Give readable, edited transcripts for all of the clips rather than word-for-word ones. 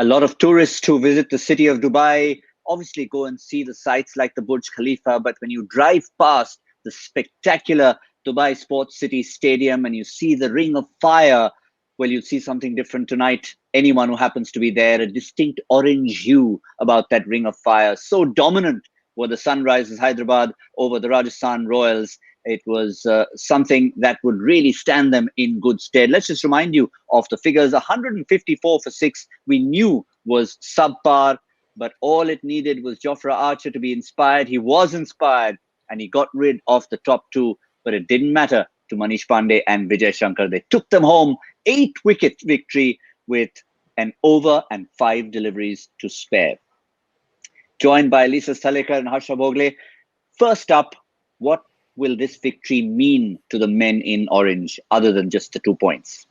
A lot of tourists who visit the city of Dubai obviously go and see the sights like the Burj Khalifa, but when you drive past the spectacular Dubai Sports City Stadium and you see the Ring of Fire, well, you'll see something different tonight. Anyone who happens to be there, a distinct orange hue about that Ring of Fire. So dominant were the Sunrisers Hyderabad over the Rajasthan Royals. It was something that would really stand them in good stead. Let's just remind you of the figures. 154 for 6 we knew was subpar, but all it needed was Jofra Archer to be inspired. He was inspired and he got rid of the top two, but it didn't matter to Manish Pandey and Vijay Shankar. They took them home, 8-wicket victory with an over and 5 deliveries to spare. Joined by Lisa Sthalekar and Harsha Bhogle. First up, what will this victory mean to the men in orange, other than just the 2 points?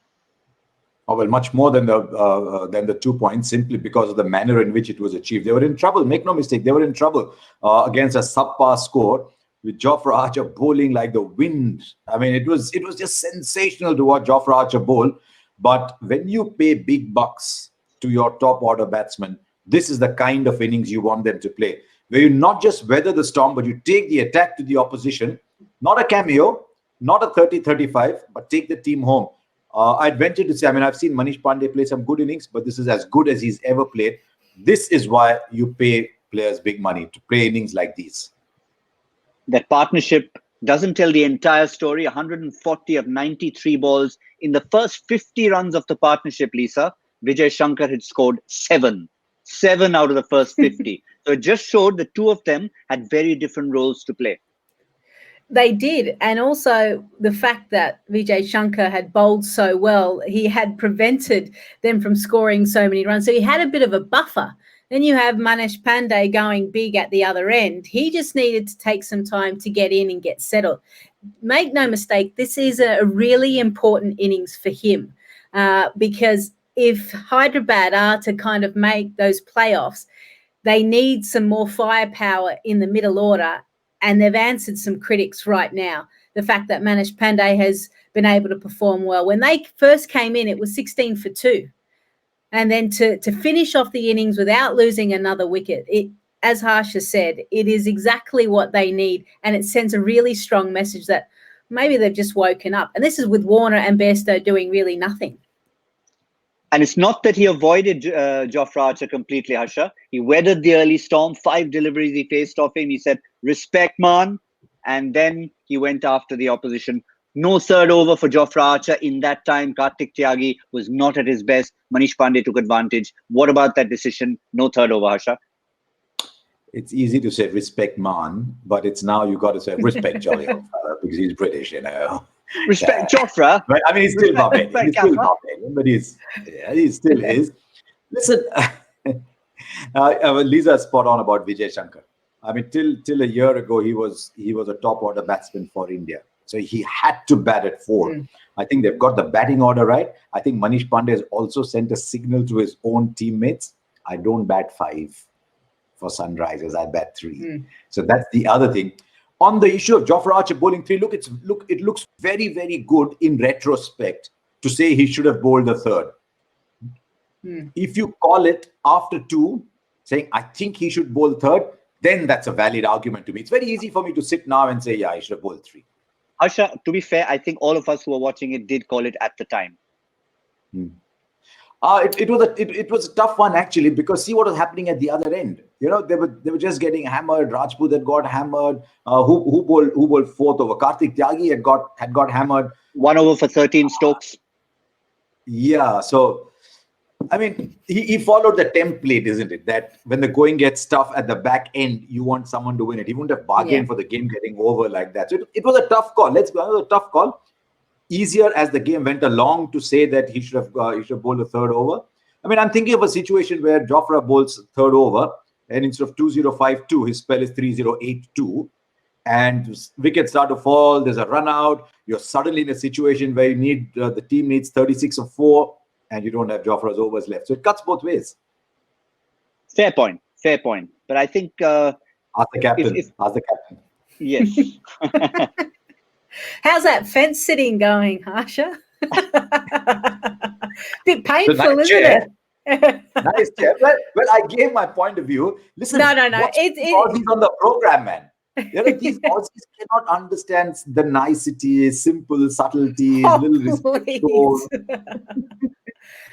Oh, well, much more than the 2 points, simply because of the manner in which it was achieved. They were in trouble. Make no mistake, they were in trouble against a subpar score, with Jofra Archer bowling like the wind. I mean, it was just sensational to watch Jofra Archer bowl. But when you pay big bucks to your top order batsmen, this is the kind of innings you want them to play, where you not just weather the storm, but you take the attack to the opposition. Not a cameo, not a 30-35, but take the team home. I'd venture to say, I mean, I've seen Manish Pandey play some good innings, but this is as good as he's ever played. This is why you pay players big money, to play innings like these. That partnership doesn't tell the entire story. 140 of 93 balls. In the first 50 runs of the partnership, Lisa, Vijay Shankar had scored 7 out of the first 50. So it just showed the two of them had very different roles to play. They did. And also the fact that Vijay Shankar had bowled so well, he had prevented them from scoring so many runs. So he had a bit of a buffer. Then you have Manish Pandey going big at the other end. He just needed to take some time to get in and get settled. Make no mistake, this is a really important innings for him because if Hyderabad are to kind of make those playoffs, they need some more firepower in the middle order. And they've answered some critics right now. The fact that Manish Pandey has been able to perform well. When they first came in, it was 16 for 2. And then to finish off the innings without losing another wicket, as Harsha said, it is exactly what they need. And it sends a really strong message that maybe they've just woken up. And this is with Warner and Bairstow doing really nothing. And it's not that he avoided Jofra Archer completely, Harsha. He weathered the early storm. 5 deliveries he faced off him. He said, respect, man. And then he went after the opposition. No third over for Jofra Archer. In that time, Kartik Tyagi was not at his best. Manish Pandey took advantage. What about that decision? No third over, Harsha. It's easy to say respect, man, but it's now you got to say respect Jolly old fella, because he's British, you know. Respect Jofra. But, I mean, he's still Barbadian. He's still Barbadian, but he still is. Listen, Lisa is spot on about Vijay Shankar. I mean, till a year ago, he was a top order batsman for India. So he had to bat at 4. I think they've got the batting order right. I think Manish Pandey has also sent a signal to his own teammates. I don't bat 5 for Sunrisers. I bat 3. So that's the other thing. On the issue of Jofra Archer bowling 3, it looks very, very good in retrospect to say he should have bowled the 3rd. If you call it after 2, saying I think he should bowl 3rd, then that's a valid argument to me. It's very easy for me to sit now and say, yeah, he should have bowled 3. Harsha, to be fair, I think all of us who were watching it did call it at the time. It was a tough one, actually, because see what was happening at the other end. You know, they were just getting hammered. Rajput had got hammered. Who bowled 4th over? Kartik Tyagi had got hammered. 1 over for 13 Stokes. Yeah, so I mean, he followed the template, isn't it? That when the going gets tough at the back end, you want someone to win it. He wouldn't have bargained for the game getting over like that. So it was a tough call. It was a tough call. Easier as the game went along to say that he should have bowled a 3rd over. I mean, I'm thinking of a situation where Jofra bowls 3rd over, and instead of 2052, his spell is 3082, and wickets start to fall. There's a run out. You're suddenly in a situation where you need the team needs 36 or 4, and you don't have Jofra's overs left. So it cuts both ways. Fair point. But I think ask the captain. Ask the captain. Yes. How's that fence sitting going, Harsha? Bit painful, isn't it? Nice, Jeff. Well, I gave my point of view. Listen, No. watch Aussies on the program, man. These Aussies cannot understand the niceties, simple subtleties, little respect shown.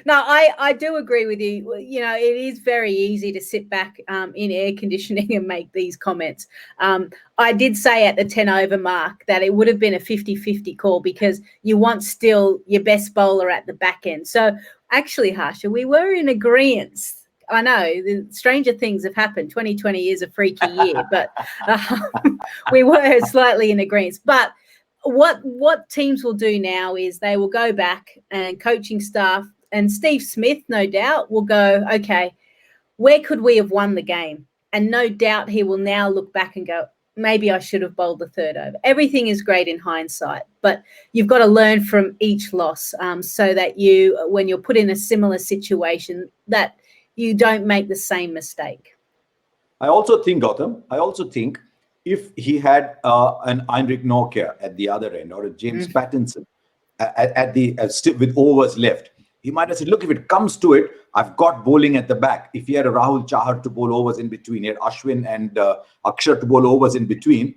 No, I do agree with you. You know, it is very easy to sit back in air conditioning and make these comments. I did say at the 10 over mark that it would have been a 50-50 call because you want still your best bowler at the back end. So actually, Harsha, we were in agreement. I know the stranger things have happened. 2020 is a freaky year, but we were slightly in agreement. But what teams will do now is they will go back and coaching staff and Steve Smith, no doubt, will go, okay, where could we have won the game? And no doubt he will now look back and go, maybe I should have bowled the third over. Everything is great in hindsight, but you've got to learn from each loss so that you, when you're put in a similar situation, that you don't make the same mistake. I also think, Gautam, if he had an Heinrich Nokia at the other end or a James Pattinson with overs left, he might have said, look, if it comes to it, I've got bowling at the back. If he had a Rahul Chahar to bowl overs in between, he had Ashwin and Akshar to bowl overs in between,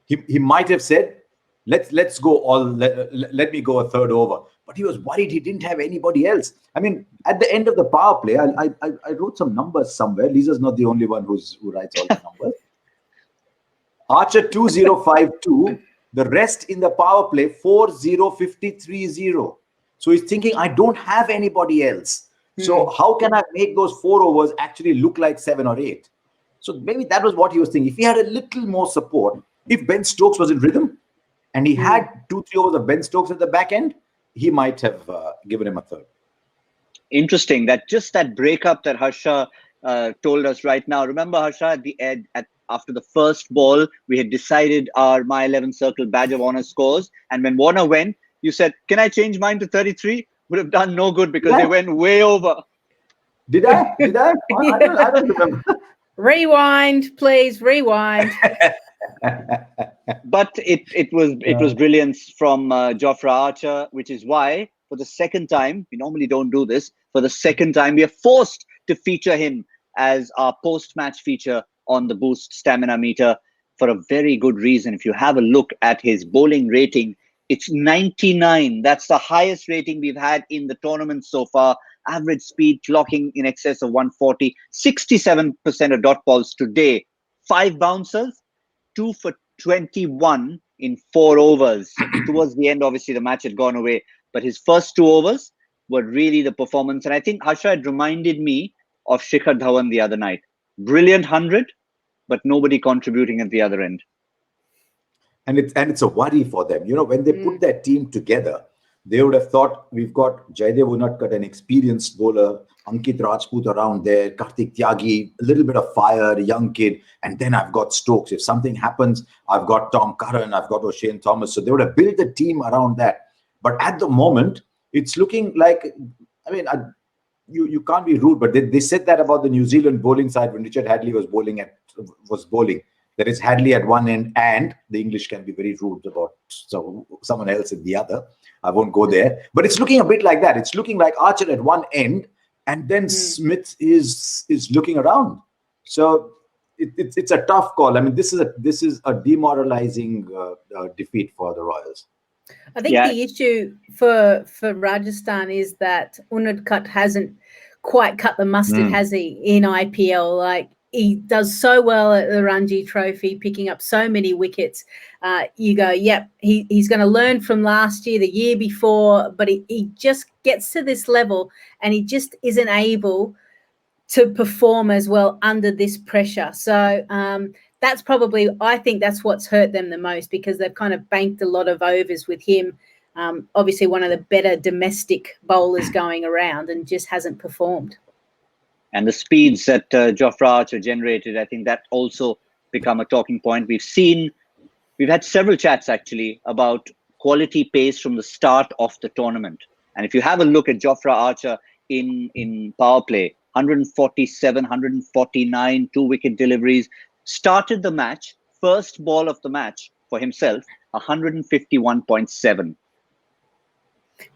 he might have said, let's go let me go a third over. But he was worried he didn't have anybody else. I mean, at the end of the power play, I wrote some numbers somewhere. Lisa's not the only one who writes all the numbers. Archer 2052, the rest in the power play 40-50-30. So he's thinking, I don't have anybody else. So how can I make those 4 overs actually look like 7 or 8? So maybe that was what he was thinking. If he had a little more support, if Ben Stokes was in rhythm and he had 2-3 overs of Ben Stokes at the back end, he might have given him a third. Interesting. That breakup that Harsha told us right now. Remember, Harsha, at the end, after the first ball, we had decided our My 11 Circle Badge of Honor scores. And when Warner went, you said, can I change mine to 33? Would have done no good because they went way over. Did I? I don't remember. Rewind, please, rewind. But it was brilliance from Jofra Archer, which is why for the second time, we normally don't do this, for the second time we are forced to feature him as our post-match feature on the Boost Stamina Meter for a very good reason. If you have a look at his bowling rating, it's 99. That's the highest rating we've had in the tournament so far. Average speed clocking in excess of 140, 67% of dot balls today, 5 bouncers, 2 for 21 in 4 overs. Towards the end, obviously, the match had gone away, but his first 2 overs were really the performance. And I think Harsha had reminded me of Shikhar Dhawan the other night. Brilliant 100, but nobody contributing at the other end. And it's a worry for them. You know, when they put their team together, they would have thought, we've got Jaydev Unadkat, an experienced bowler, Ankit Rajput around there, Karthik Tyagi, a little bit of fire, a young kid, and then I've got Stokes. If something happens, I've got Tom Curran, I've got O'Shane Thomas. So they would have built the team around that. But at the moment, it's looking like, I mean, you can't be rude, but they said that about the New Zealand bowling side when Richard Hadley was bowling. There is Hadley at one end, and the English can be very rude about someone else at the other. I won't go there. But it's looking a bit like that. It's looking like Archer at one end, and then Smith is looking around. So it's a tough call. I mean, this is a demoralizing defeat for the Royals. I think the issue for Rajasthan is that Unadkat hasn't quite cut the mustard, has he, in IPL? Like, he does so well at the Ranji Trophy, picking up so many wickets. You go, yep, he's going to learn from last year, the year before, but he just gets to this level and he just isn't able to perform as well under this pressure. So that's probably, I think that's what's hurt them the most, because they've kind of banked a lot of overs with him. Obviously one of the better domestic bowlers going around, and just hasn't performed. And the speeds that Jofra Archer generated, I think that also become a talking point. We've had several chats actually about quality pace from the start of the tournament. And if you have a look at Jofra Archer in power play, 147, 149, 2 wicket deliveries, started the match, first ball of the match for himself, 151.7.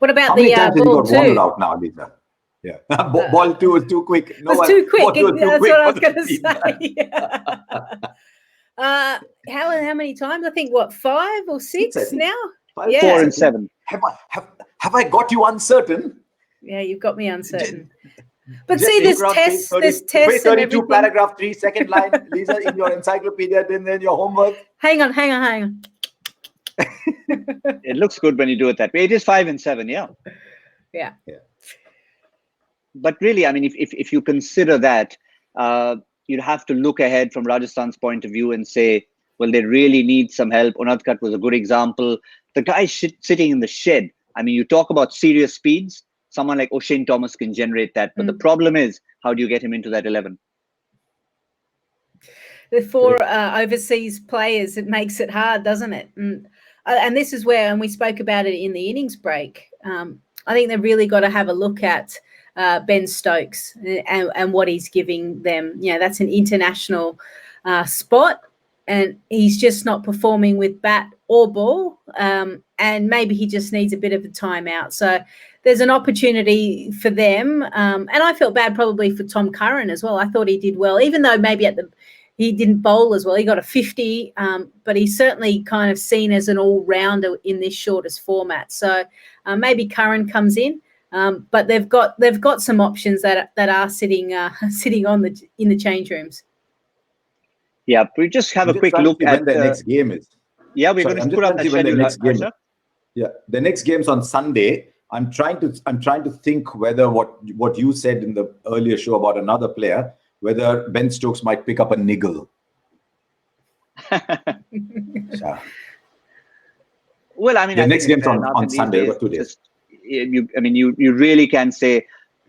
What about How many times has he got Warner out now, Lisa? Yeah. Ball 2 was too quick. No, was too quick. Ball 2 was too That's quick what I was going to say. How many times? I think 5 or 6 now. 5, yeah. 4 and 7. Have I got you uncertain? Yeah, you've got me uncertain. But Just see, there's tests. There's tests. Page 32, paragraph 3, second line, Lisa, in your encyclopedia, then your homework. Hang on. It looks good when you do it that way. It is 5 and 7, yeah. Yeah. But really, I mean, if you consider that, you'd have to look ahead from Rajasthan's point of view and say, well, they really need some help. Unadkat was a good example. The guy sitting in the shed. I mean, you talk about serious speeds. Someone like O'Shane Thomas can generate that. But the problem is, how do you get him into that 11? The 4 overseas players, it makes it hard, doesn't it? And this is where, and we spoke about it in the innings break, I think they've really got to have a look at Ben Stokes and what he's giving them. You know, that's an international spot, and he's just not performing with bat or ball, and maybe he just needs a bit of a timeout. So there's an opportunity for them, and I felt bad probably for Tom Curran as well. I thought he did well, even though maybe he didn't bowl as well. He got a 50, but he's certainly kind of seen as an all-rounder in this shortest format. So maybe Curran comes in, but they've got some options that are sitting in the change rooms. Yeah, we just have a quick look at when the next game is. Yeah, we're going to put up the schedule. The next game's on Sunday. I'm trying to think whether what you said in the earlier show about another player, whether Ben Stokes might pick up a niggle. Well, I mean, the next game's on Sunday, but 2 days. You really can say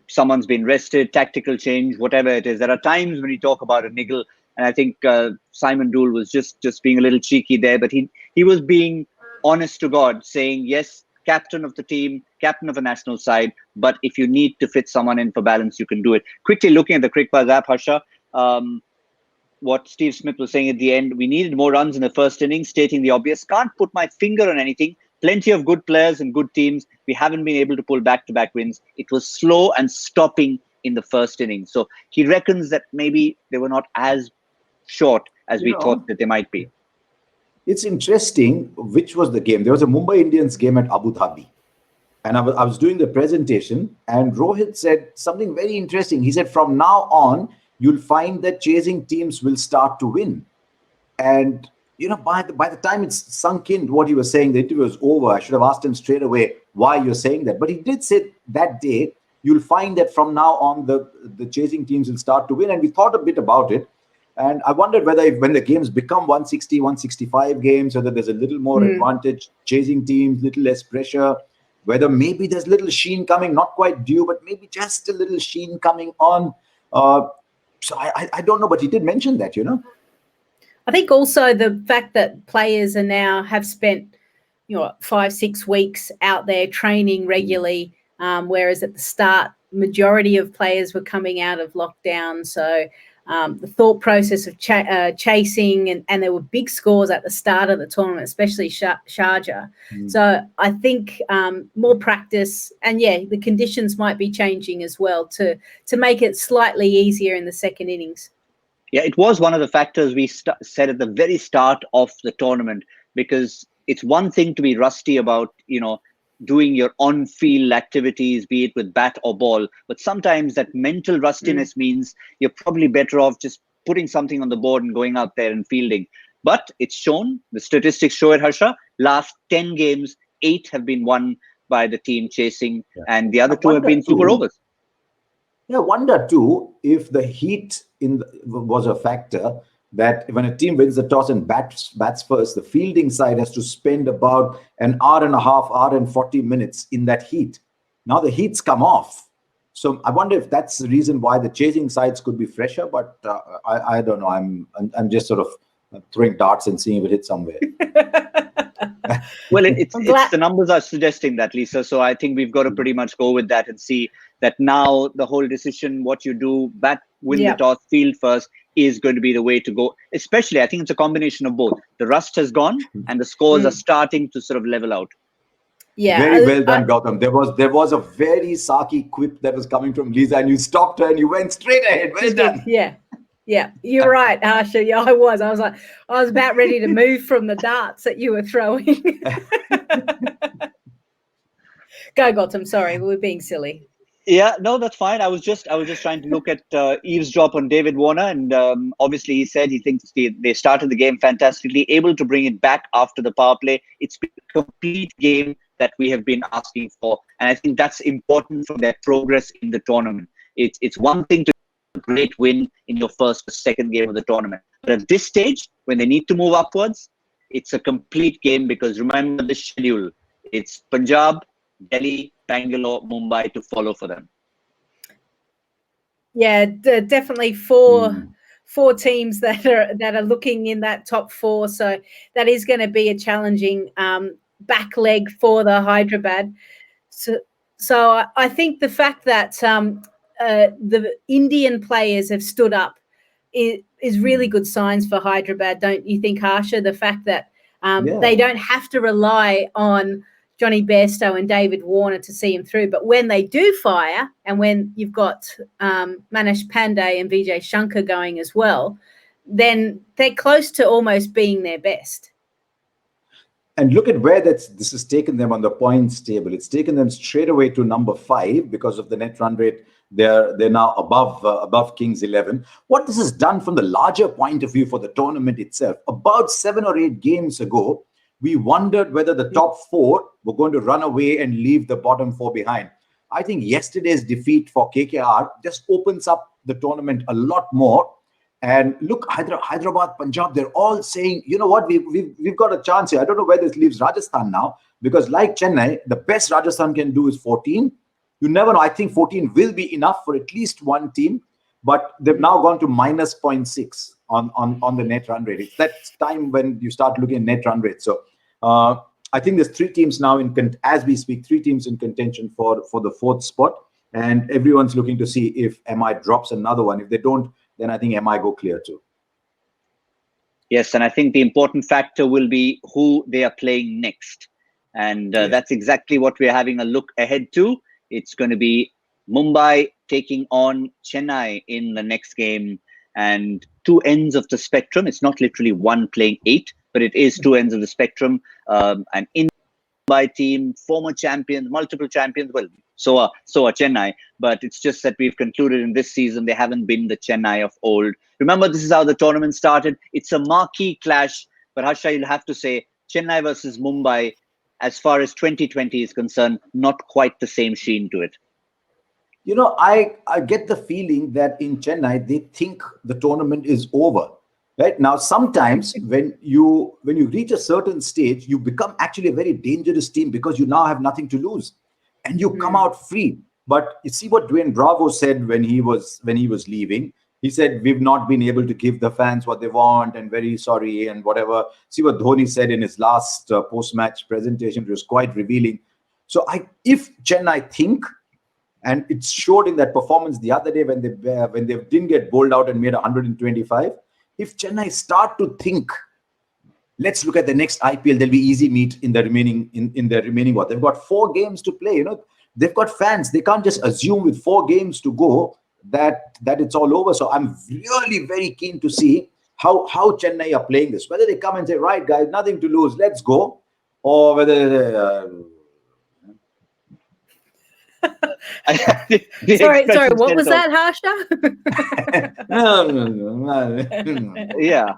someone's been rested, tactical change, whatever it is. There are times when you talk about a niggle, and I think Simon Dool was just being a little cheeky there, but he was being honest to God, saying, yes, captain of the team, captain of a national side, but if you need to fit someone in for balance, you can do it. Quickly looking at the Cricbuzz app, Harsha, what Steve Smith was saying at the end, we needed more runs in the first innings, stating the obvious. Can't put my finger on anything. Plenty of good players and good teams. We haven't been able to pull back-to-back wins. It was slow and stopping in the first innings. So he reckons that maybe they were not as short as we thought that they might be. It's interesting which was the game. There was a Mumbai Indians game at Abu Dhabi. And I was doing the presentation, and Rohit said something very interesting. He said, from now on, you'll find that chasing teams will start to win. And, by the time it's sunk in what he was saying, the interview was over. I should have asked him straight away why you're saying that. But he did say that day, you'll find that from now on, the chasing teams will start to win. And we thought a bit about it. And I wondered whether when the games become 160, 165 games, whether there's a little more advantage, chasing teams, little less pressure, whether maybe there's little sheen coming, not quite due, but maybe just a little sheen coming on. So I don't know, but he did mention that, I think also the fact that players have spent 5-6 weeks out there training regularly, whereas at the start, majority of players were coming out of lockdown. So the thought process of chasing, and there were big scores at the start of the tournament, especially Sharjah. So I think more practice, and the conditions might be changing as well to make it slightly easier in the second innings. Yeah, it was one of the factors we said at the very start of the tournament, because it's one thing to be rusty about, doing your on-field activities, be it with bat or ball. But sometimes that mental rustiness means you're probably better off just putting something on the board and going out there and fielding. But it's shown, the statistics show it, Harsha, last 10 games, 8 have been won by the team chasing, and the other 2 have been super overs. Yeah, I wonder too if the heat was a factor, that when a team wins the toss and bats first, the fielding side has to spend about an hour and a half, hour and 40 minutes in that heat. Now the heat's come off. So I wonder if that's the reason why the chasing sides could be fresher, but I don't know. I'm just sort of throwing darts and seeing if it hits somewhere. Well, it's the numbers are suggesting that, Lisa. So I think we've got to pretty much go with that and see that now the whole decision, what you do, win the toss, field first, is going to be the way to go. Especially, I think it's a combination of both. The rust has gone and the scores are starting to sort of level out. Yeah, Very well done, Gautam. There was a very sarky quip that was coming from Lisa, and you stopped her and you went straight ahead. Well done. Yeah, you're right, Harsha. Yeah, I was about ready to move from the darts that you were throwing. Go, Gautam. Sorry, we were being silly. Yeah, no, that's fine. I was just trying to look at eavesdrop on David Warner, and obviously he said he thinks they started the game fantastically, able to bring it back after the power play. It's been a complete game that we have been asking for, and I think that's important for their progress in the tournament. It's one thing to have a great win in your first or second game of the tournament, but at this stage, when they need to move upwards, it's a complete game because remember the schedule. It's Punjab, Delhi, Bangalore, Mumbai to follow for them. Yeah, definitely four teams that are looking in that top four. So that is going to be a challenging back leg for the Hyderabad. So I think the fact that the Indian players have stood up is really good signs for Hyderabad, don't you think, Harsha? The fact that they don't have to rely on Johnny Bairstow and David Warner to see him through. But when they do fire, and when you've got Manish Pandey and Vijay Shankar going as well, then they're close to almost being their best. And look at where this has taken them on the points table. It's taken them straight away to number 5 because of the net run rate. They're now above Kings 11. What this has done from the larger point of view for the tournament itself, about 7 or 8 games ago, we wondered whether the top 4 were going to run away and leave the bottom 4 behind. I think yesterday's defeat for KKR just opens up the tournament a lot more. And look, Hyderabad, Punjab, they're all saying, you know what, we've got a chance here. I don't know where this leaves Rajasthan now, because like Chennai, the best Rajasthan can do is 14. You never know. I think 14 will be enough for at least one team, but they've now gone to minus 0.6 on the net run rate. It's that time when you start looking at net run rate. So I think there's 3 teams now as we speak, 3 teams in contention for the 4th spot, and everyone's looking to see if MI drops another one. If they don't, then I think MI go clear too. Yes, and I think the important factor will be who they are playing next. And that's exactly what we're having a look ahead to. It's going to be Mumbai taking on Chennai in the next game, and 2 ends of the spectrum. It's not literally one playing 8, but it is 2 ends of the spectrum. And in Mumbai team, former champions, multiple champions, well, so are Chennai, but it's just that we've concluded in this season they haven't been the Chennai of old. Remember, this is how the tournament started. It's a marquee clash, but Harsha, you'll have to say Chennai versus Mumbai, as far as 2020 is concerned, not quite the same sheen to it. You know, I get the feeling that in Chennai, they think the tournament is over. Right now, sometimes when you reach a certain stage, you become actually a very dangerous team because you now have nothing to lose, and you come out free. But you see what Dwayne Bravo said when he was leaving. He said, "We've not been able to give the fans what they want, and very sorry," and whatever. See what Dhoni said in his last post-match presentation. It was quite revealing. So if Chennai think, and it showed in that performance the other day when they didn't get bowled out and made 125. If Chennai start to think, let's look at the next IPL, there'll be easy meat in the remaining what? They've got 4 games to play. You know, they've got fans. They can't just assume with 4 games to go that it's all over. So I'm really very keen to see how Chennai are playing this. Whether they come and say, right, guys, nothing to lose, let's go, or whether sorry, what was that, Harsha? Yeah,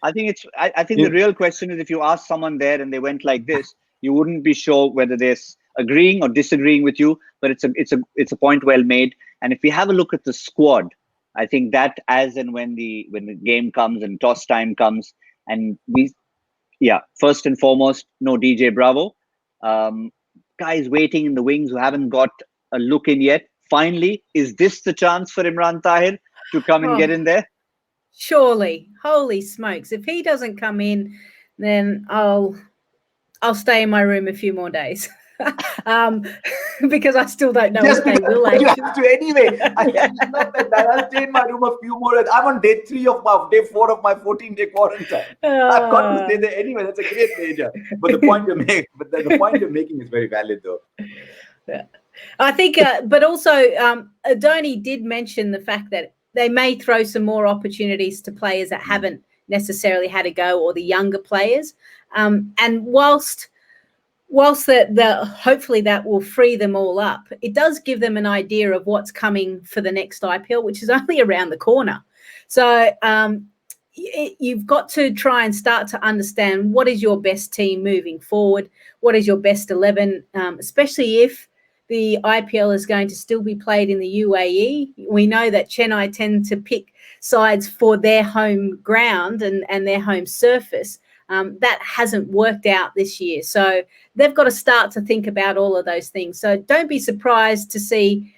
I think the real question is, if you ask someone there and they went like this, you wouldn't be sure whether they're agreeing or disagreeing with you. But it's a point well made. And if we have a look at the squad, I think that as and when the game comes and toss time comes, and first and foremost, no DJ Bravo. Guys waiting in the wings who haven't got a look in yet. Finally, is this the chance for Imran Tahir to come and get in there? Surely. Holy smokes. If he doesn't come in, then I'll stay in my room a few more days. because I still don't know Just if they because will you actually. have to anyway. It's not that bad. I'll stay in my room a few more. I'm on day 4 of my 14-day quarantine. I've got to stay there anyway. That's a great major. But the point you're making is very valid, though. Yeah. I think, but also Adoni did mention the fact that they may throw some more opportunities to players that haven't necessarily had a go, or the younger players. And whilst hopefully that will free them all up, it does give them an idea of what's coming for the next IPL, which is only around the corner. So you've got to try and start to understand what is your best team moving forward, what is your best 11, especially if the IPL is going to still be played in the UAE. We know that Chennai tend to pick sides for their home ground and their home surface. That hasn't worked out this year. So they've got to start to think about all of those things. So don't be surprised to see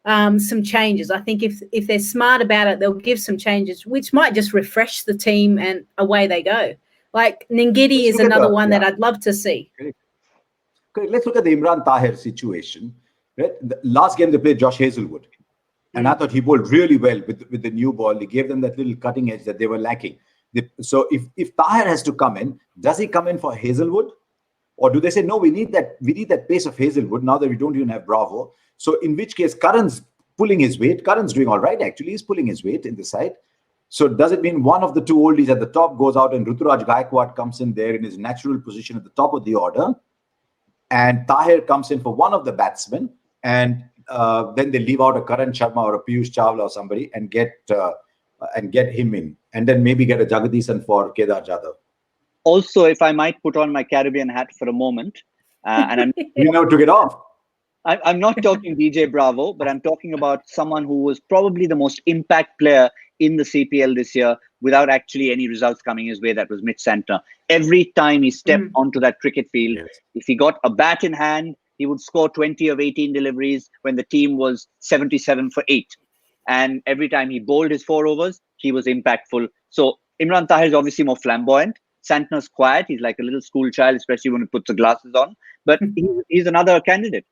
some changes. I think if they're smart about it, they'll give some changes, which might just refresh the team, and away they go. Like Ningidi is another one that I'd love to see. Okay, let's look at the Imran Tahir situation. Right? The last game they played Josh Hazelwood, and I thought he bowled really well with the new ball. He gave them that little cutting edge that they were lacking. So if Tahir has to come in, does he come in for Hazelwood, or do they say no? We need that pace of Hazelwood now that we don't even have Bravo. So in which case, Karan's pulling his weight. Karan's doing all right actually. He's pulling his weight in the side. So does it mean one of the two oldies at the top goes out and Ruturaj Gaikwad comes in there in his natural position at the top of the order, and Tahir comes in for one of the batsmen, and then they leave out a Karan Sharma or a Piyush Chawla or somebody and get him in, and then maybe get a Jagadisan for Kedar Jadhav. Also, if I might put on my Caribbean hat for a moment, and I'm you never took it off. I'm not talking DJ Bravo, but I'm talking about someone who was probably the most impact player in the CPL this year without actually any results coming his way. That was Mitch Santner. Every time he stepped onto that cricket field, if he got a bat in hand, he would score 20 of 18 deliveries when the team was 77 for 8. And every time he bowled his 4 overs, he was impactful. So Imran Tahir is obviously more flamboyant. Santner's quiet. He's like a little school child, especially when he puts the glasses on. But he's another candidate.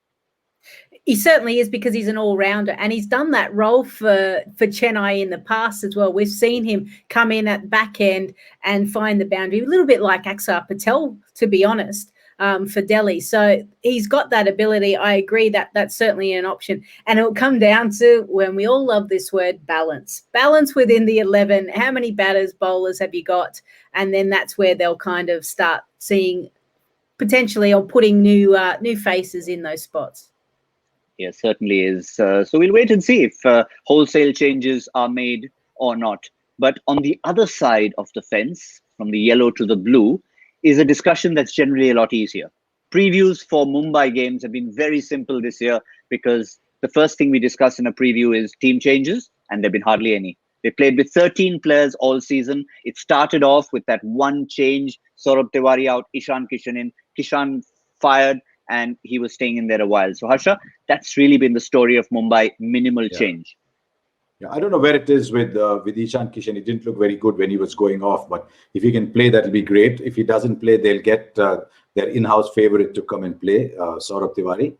He certainly is, because he's an all-rounder, and he's done that role for Chennai in the past as well. We've seen him come in at back end and find the boundary, a little bit like Axar Patel, to be honest, for Delhi. So he's got that ability. I agree that that's certainly an option. And it'll come down to, when we all love this word, balance. Balance within the 11. How many batters, bowlers have you got? And then that's where they'll kind of start seeing potentially, or putting new faces in those spots. Yes, certainly is. So we'll wait and see if wholesale changes are made or not. But on the other side of the fence, from the yellow to the blue, is a discussion that's generally a lot easier. Previews for Mumbai games have been very simple this year, because the first thing we discuss in a preview is team changes, and there have been hardly any. They played with 13 players all season. It started off with that one change, Saurabh Tiwari out, Ishan Kishan in. Kishan fired, and he was staying in there a while. So Harsha, that's really been the story of Mumbai, minimal change. Yeah, I don't know where it is with Ishan Kishan. He didn't look very good when he was going off, but if he can play, that'll be great. If he doesn't play, they'll get their in-house favorite to come and play, Saurabh Tiwari.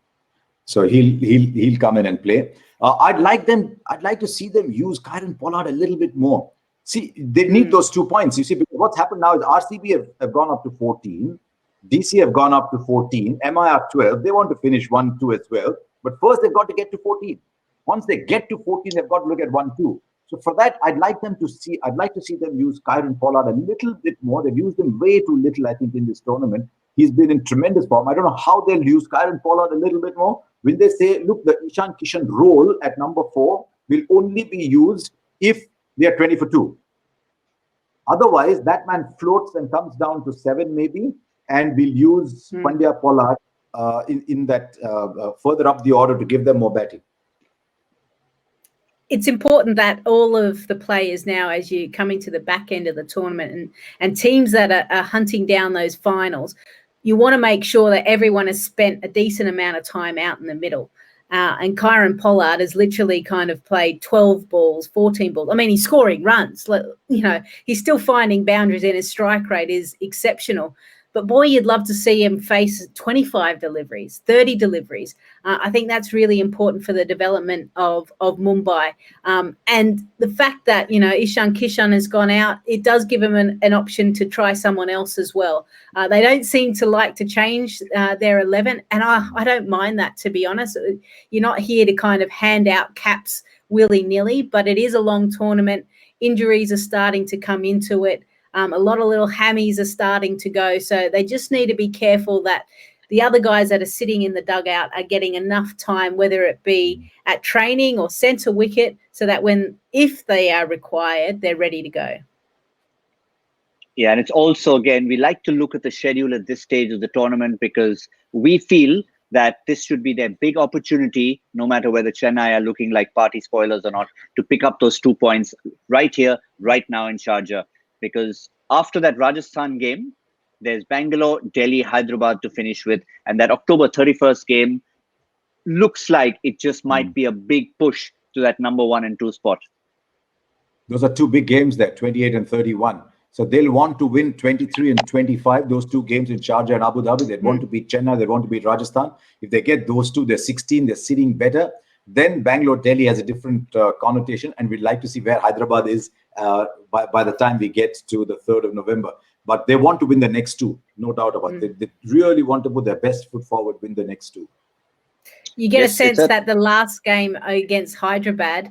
So he'll come in and play. I'd like to see them use Kieron Pollard a little bit more. See, they need those 2 points. You see, because what's happened now is RCB have gone up to 14. DC have gone up to 14, MI are 12. They want to finish 1-2 as well. But first, they've got to get to 14. Once they get to 14, they've got to look at 1-2. So for that, I'd like to see them use Kieron Pollard a little bit more. They've used him way too little, I think, in this tournament. He's been in tremendous form. I don't know how they'll use Kieron Pollard a little bit more. When they say, look, the Ishan Kishan role at number 4 will only be used if they are 20 for 2. Otherwise, that man floats and comes down to 7 maybe. And we'll use Pandya Pollard in that further up the order to give them more batting. It's important that all of the players now, as you come into the back end of the tournament, and teams that are hunting down those finals, you want to make sure that everyone has spent a decent amount of time out in the middle. And Kieron Pollard has literally kind of played 12 balls, 14 balls. I mean, he's scoring runs. You know, he's still finding boundaries, and his strike rate is exceptional. But boy, you'd love to see him face 25 deliveries, 30 deliveries. I think that's really important for the development of Mumbai. And the fact that, Ishan Kishan has gone out, it does give him an option to try someone else as well. They don't seem to like to change their 11, and I don't mind that, to be honest. You're not here to kind of hand out caps willy-nilly, but it is a long tournament. Injuries are starting to come into it. A lot of little hammies are starting to go. So they just need to be careful that the other guys that are sitting in the dugout are getting enough time, whether it be at training or centre wicket, so that if they are required, they're ready to go. Yeah, and it's also, again, we like to look at the schedule at this stage of the tournament because we feel that this should be their big opportunity, no matter whether Chennai are looking like party spoilers or not, to pick up those 2 points right here, right now in Sharjah. Because after that Rajasthan game, there's Bangalore, Delhi, Hyderabad to finish with. And that October 31st game looks like it just might be a big push to that number 1 and 2 spot. Those are two big games there, 28 and 31. So they'll want to win 23 and 25, those two games in Sharjah and Abu Dhabi. They want to beat Chennai. They want to beat Rajasthan. If they get those two, they're 16. They're sitting better. Then Bangalore, Delhi has a different connotation. And we'd like to see where Hyderabad is by the time we get to the 3rd of November. But they want to win the next two, no doubt about it. They really want to put their best foot forward, win the next two. You get a sense that the last game against Hyderabad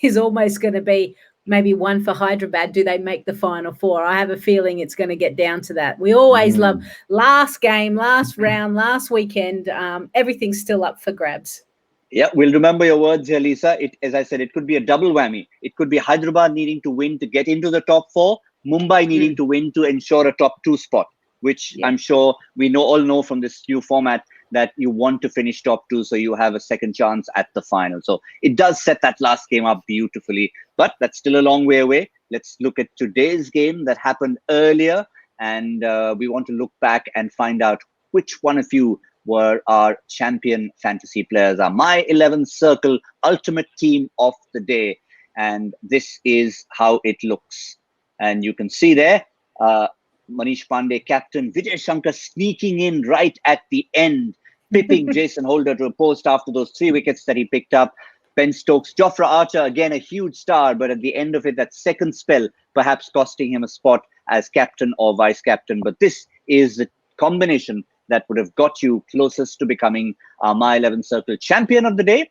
is almost going to be maybe one for Hyderabad. Do they make the final 4? I have a feeling it's going to get down to that. We always love last game, last round, last weekend. Everything's still up for grabs. Yeah, we'll remember your words here, Lisa. As I said, it could be a double whammy. It could be Hyderabad needing to win to get into the top 4, Mumbai needing to win to ensure a top 2 spot, which I'm sure we all know from this new format that you want to finish top 2 so you have a second chance at the final. So it does set that last game up beautifully, but that's still a long way away. Let's look at today's game that happened earlier, and we want to look back and find out which one of you were our champion fantasy players, our My 11 Circle Ultimate Team of the Day. And this is how it looks. And you can see there, Manish Pandey, captain, Vijay Shankar sneaking in right at the end, pipping Jason Holder to a post after those 3 wickets that he picked up. Ben Stokes, Jofra Archer, again, a huge star, but at the end of it, that second spell, perhaps costing him a spot as captain or vice captain. But this is the combination that would have got you closest to becoming our My 11 Circle champion of the day,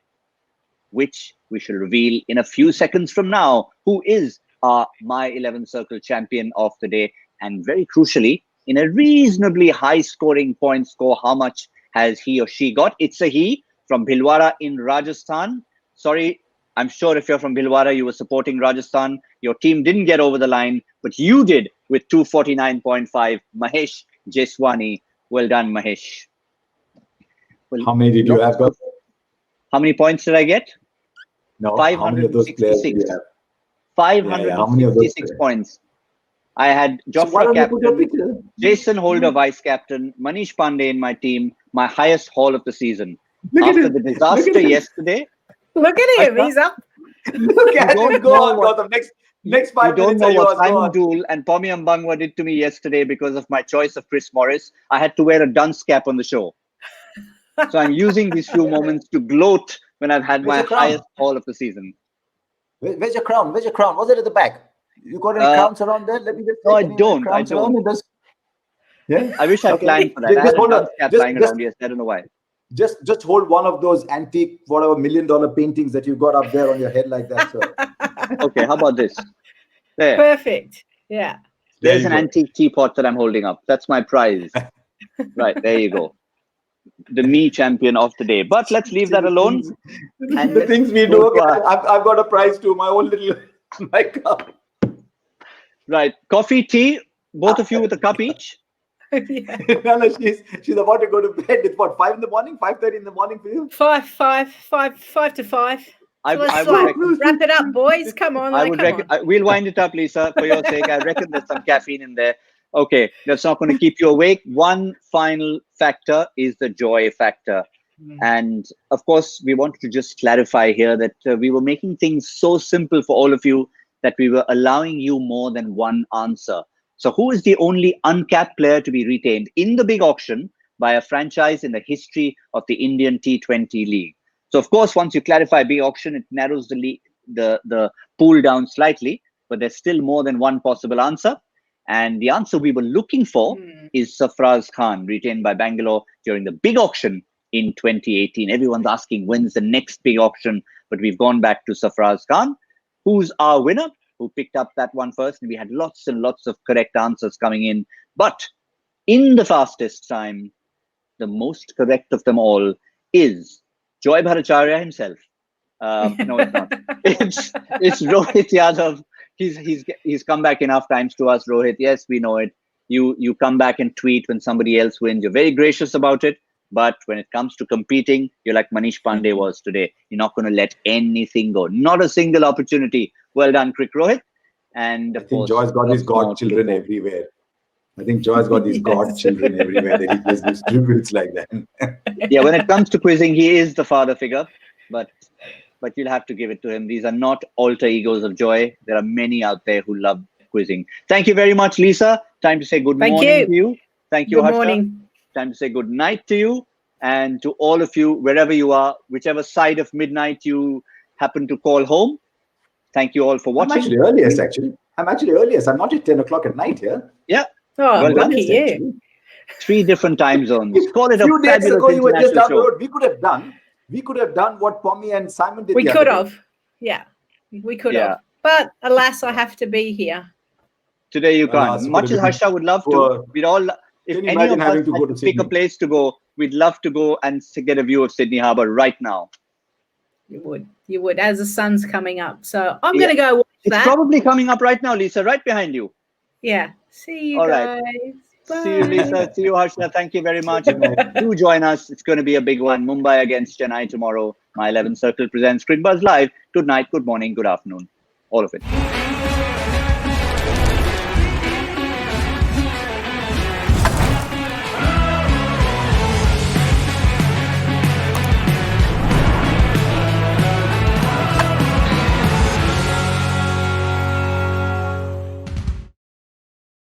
which we shall reveal in a few seconds from now, who is our My 11 Circle champion of the day. And very crucially, in a reasonably high scoring point score, how much has he or she got? It's a he from Bhilwara in Rajasthan. Sorry, I'm sure if you're from Bhilwara, you were supporting Rajasthan. Your team didn't get over the line, but you did with 249.5. Mahesh Jeswani. Well done, Mahesh. Well, how many did you have got? How many points did I get? No, 566. 566 points. I had Jofra captain, Jason Holder vice captain, Manish Pandey in my team, my highest haul of the season. After the disaster yesterday. Look at him, he's up. Look at him, go on, Gautam. Next 5 you don't minutes know what Simon Dool and Pommy Ambangwa did to me yesterday because of my choice of Chris Morris. I had to wear a dunce cap on the show. So I'm using these few moments to gloat when I've had my highest haul of the season. Where's your crown? Where's your crown? What's it at the back? You got any crowns around there? Let me just. No, I don't. Yeah. I wish I planned for that. I had a dunce cap lying around yesterday. I don't know why. Just hold one of those antique, whatever, $1 million paintings that you got up there on your head like that. So. Okay, how about this? There. Perfect. Yeah. There's an antique teapot that I'm holding up. That's my prize. Right, there you go. The me champion of the day. But let's leave that alone. And the things we do. I've got a prize too. My own little my cup. Right. Coffee, tea, both of you with a cup each. Yeah. No, she's about to go to bed. It's what, 5 in the morning, 5:30 in the morning for you? 5 to 5. So let's wrap it up, boys. Come on. We'll wind it up, Lisa, for your sake. I reckon there's some caffeine in there. Okay, that's not going to keep you awake. One final factor is the joy factor. And of course, we wanted to just clarify here that we were making things so simple for all of you that we were allowing you more than one answer. So who is the only uncapped player to be retained in the big auction by a franchise in the history of the Indian T20 League? So of course, once you clarify big auction, it narrows the pool down slightly, but there's still more than one possible answer. And the answer we were looking for is Sarfaraz Khan, retained by Bangalore during the big auction in 2018. Everyone's asking when's the next big auction, but we've gone back to Sarfaraz Khan, who's our winner, who picked up that one first. And we had lots and lots of correct answers coming in. But in the fastest time, the most correct of them all is Joy Bhattacharya himself. No, it's not. It's Rohit Yadav. He's come back enough times to us, Rohit. Yes, we know it. You come back and tweet when somebody else wins. You're very gracious about it. But when it comes to competing, you're like Manish Pandey was today. You're not going to let anything go. Not a single opportunity. Well done, Crick Rohit. And I think Joy's got these godchildren everywhere. I think Joy's got these godchildren everywhere that he just distributes like that. Yeah, when it comes to quizzing, he is the father figure. But you'll have to give it to him. These are not alter egos of Joy. There are many out there who love quizzing. Thank you very much, Lisa. Time to say good morning to you. Thank you, Harsha. Good morning. Time to say good night to you. And to all of you, wherever you are, whichever side of midnight you happen to call home. Thank you all for watching. I'm actually earliest. I'm not at 10 o'clock at night here. Yeah. Oh, well, lucky you. 3 different time zones. Call it a few days ago, you were just down the show. road. We could have done what Pommy and Simon did. We could have. Yeah. We could have. But alas, I have to be here. Today you can't. Much as Harsha would love to, we'd all, if any of us had to pick a place to go, we'd love to go and get a view of Sydney Harbour right now. You would, as the sun's coming up. So I'm going to go watch that. It's probably coming up right now, Lisa, right behind you. Yeah. See you guys. Bye. See you, Lisa. See you, Harsha. Thank you very much. Do join us. It's going to be a big one. Mumbai against Chennai tomorrow. My 11 Circle presents Cricbuzz Live. Good night, good morning, good afternoon. All of it.